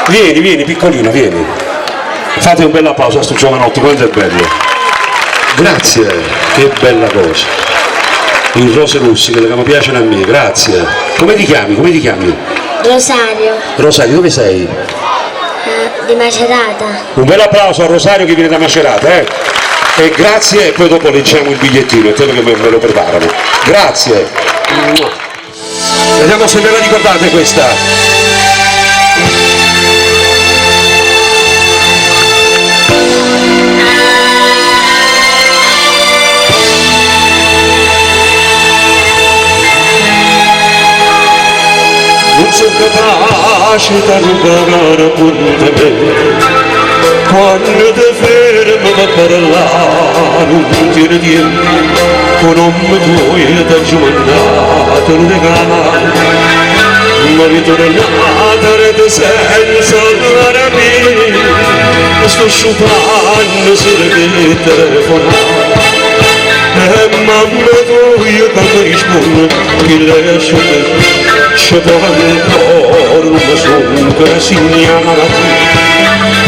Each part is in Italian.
Vieni, vieni, piccolino, vieni. Fate un bel applauso a sto giovanotto, quanto è bello. Grazie, che bella cosa. In rose russi, quelle che mi piacciono a me, grazie. Come ti chiami? Come ti chiami? Rosario. Rosario, dove sei? Di Macerata. Un bel applauso a Rosario che viene da Macerata, E grazie, e poi dopo leggiamo il bigliettino, è quello che me lo preparano. Grazie. Vediamo se ve la ricordate questa. Non sono capace di rubare appuntamento, quando ti fermo a parlare non ti ritieni, con nome tuo da giornata un regalo, ma ritornata rete senza la mia, sto sciupando solo che telefonare. Mamma tu io quando rispondo che lei è c'è poco ancora non sono rassegnata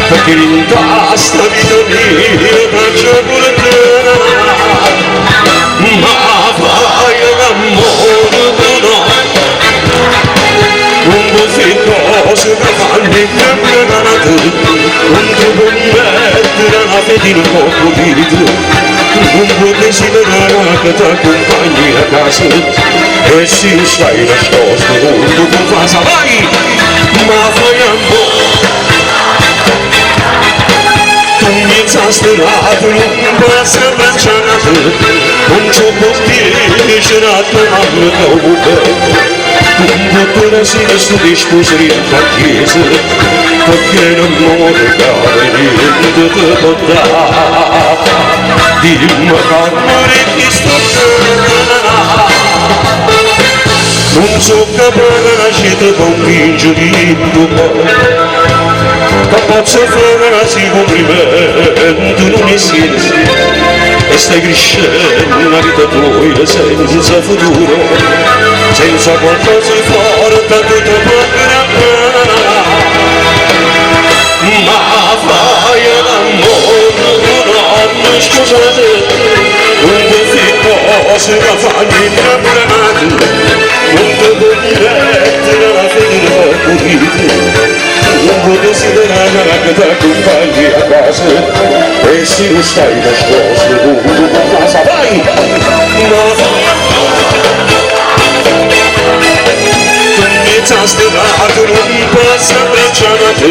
perché in testa vita mia faccio pure te ma fai l'amore no un po' cose da farmi camminare non ti può mettere una fedina poco di te non può desiderare che ti accompagni a casa e se stai nascosto non tu puoi fare vai ma fai amore tu mi hai stirato non passi abbracciato non ci può piacere a tua mamma non può essere su disposi a chiesa perché non muore da niente ti può dare dimmi che ti sto non so capace di convincere di tuo ma posso fare si complimento non esiste e stai crescendo una vita tua senza futuro senza qualcosa fuori da tutto ma fai l'amore non scusate non ti cose da farmi innamorare non ti puoi mettere la fede poco di te non puoi desiderare che ti accompagni a casa e se non stai nascosto tu a casa vai stirato non passa abbracciare a te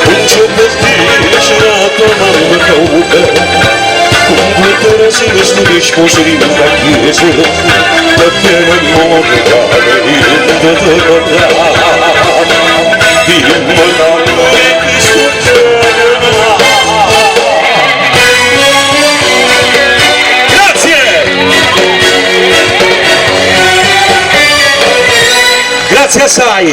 non c'è per dire a tua mamma che non può essere su disposi di una chiesa perché non muore da niente ti potrà dimmi l'amore che succederà grazie assai